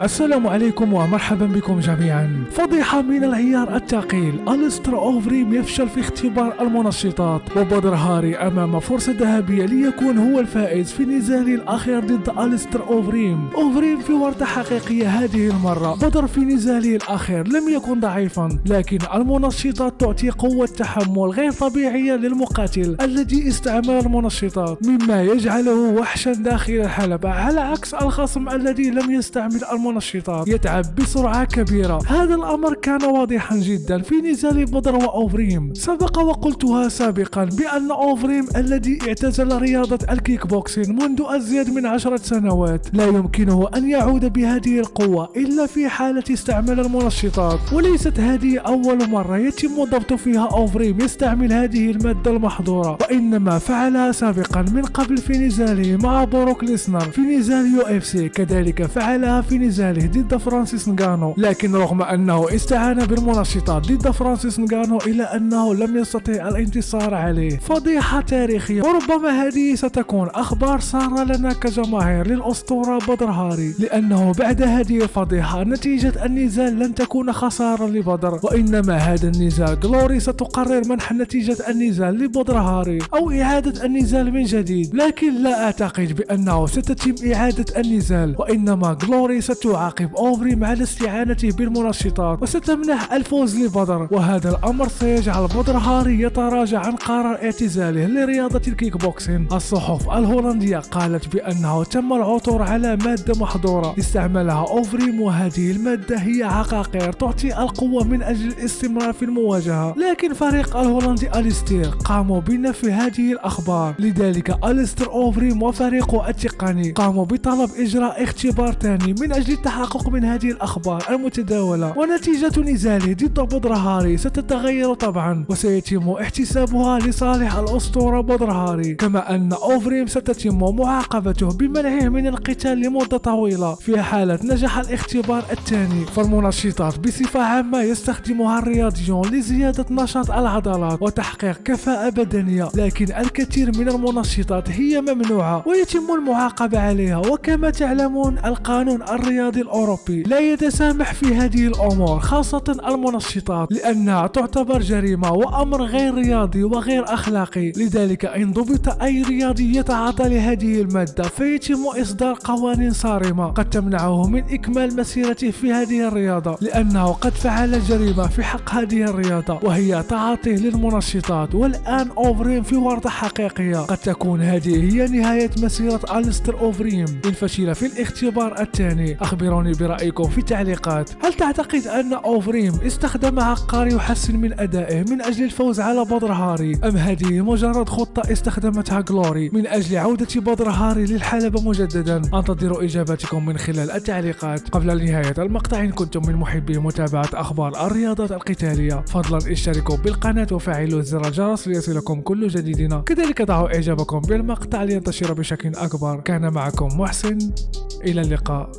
السلام عليكم ومرحبا بكم جميعا. فضيحة من العيار الثقيل، أليستر أوفريم يفشل في اختبار المنشطات، وبدر هاري أمام فرصة ذهبية ليكون هو الفائز في نزاله الأخير ضد أليستر أوفريم في ورطة حقيقية هذه المرة. بدر في نزاله الأخير لم يكن ضعيفا، لكن المنشطات تعطي قوة تحمل غير طبيعية للمقاتل الذي استعمل المنشطات، مما يجعله وحشا داخل الحلبة، على عكس الخصم الذي لم يستعمل المنشطات يتعب بسرعة كبيرة. هذا الأمر كان واضحا جدا في نزال بدر وأوفريم. سبق وقلتها سابقا بأن أوفريم الذي اعتزل رياضة الكيك بوكسين منذ أزيد من 10 سنوات لا يمكنه أن يعود بهذه القوة إلا في حالة استعمال المنشطات، وليست هذه أول مرة يتم ضبط فيها أوفريم يستعمل هذه المادة المحظورة، وإنما فعلها سابقا من قبل في نزاله مع بروك ليسنر في نزال UFC، كذلك فعلها في نزاله ضد فرانسيس نغانو، لكن رغم أنه استعان بالمنشطات ضد فرانسيس نغانو إلا أنه لم يستطيع الانتصار عليه. فضيحة تاريخية، وربما هذه ستكون أخبار سارة لنا كجماهير للأسطورة بدر هاري، لأنه بعد هذه الفضيحة نتيجة النزال لن تكون خسارة لبدر، وإنما هذا النزال جلوري ستقرر منح نتيجة النزال لبدر هاري أو إعادة النزال من جديد، لكن لا أعتقد بأنه ستتم إعادة النزال، وإنما جلوري ستعاقب أوفريم على استعانته بالمنشطات وستمنح الفوز لبدر، وهذا الأمر سيجعل بدر هاري يتراجع عن قرار اعتزاله لرياضة الكيك بوكسين. الصحف الهولندية قالت بأنه تم العثور على مادة محظورة استعملها أوفريم، وهذه المادة هي عقاقير تعطي القوة من أجل الاستمرار في المواجهة، لكن فريق الهولندي أليستير قاموا بنفي هذه الأخبار. لذلك أليستر أوفريم وفريقه التقني قاموا بطلب إجراء اختبار ثاني من أجل التحقق من هذه الأخبار المتداولة، ونتيجة نزاله ضد بدر هاري ستتغير طبعا، وسيتم احتسابها لصالح الأسطورة بدر هاري، كما أن أوفريم ستتم معاقبته بمنعه من القتال لمدة طويلة في حالة نجح الاختبار الثاني. فالمنشطات بصفة عامة يستخدمها الرياضيون لزيادة نشاط العضلات وتحقيق كفاءة بدنية، لكن الكثير من المنشطات هي ممنوعة ويتم المعاقبة عليها، وكما تعلمون القانون الرياضي الأوروبي لا يتسامح في هذه الأمور، خاصة المنشطات، لأنها تعتبر جريمة وأمر غير رياضي وغير أخلاقي. لذلك إن ضبط أي رياضي يتعاطى لهذه المادة فيتم إصدار قوانين صارمة قد تمنعه من إكمال مسيرته في هذه الرياضة، لأنه قد فعل جريمة في حق هذه الرياضة وهي تعاطيه للمنشطات. والآن أوفريم في ورطة حقيقية، قد تكون هذه هي نهاية مسيرة أليستر أوفريم إن فشل في الاختبار الثاني. أخبروني برأيكم في التعليقات، هل تعتقد أن أوفريم استخدم عقار يحسن من أدائه من أجل الفوز على بدر هاري، أم هذه مجرد خطة استخدمتها جلوري من أجل عودة بدر هاري للحلبة مجددا؟ أنتظر إجاباتكم من خلال التعليقات. قبل نهاية المقطع إن كنتم من محبي متابعة أخبار الرياضات القتالية فضلا اشتركوا بالقناة وفعلوا زر الجرس ليصلكم كل جديدنا، كذلك ضعوا إعجابكم بالمقطع لينتشر بشكل أكبر. كان معكم محسن، إلى اللقاء.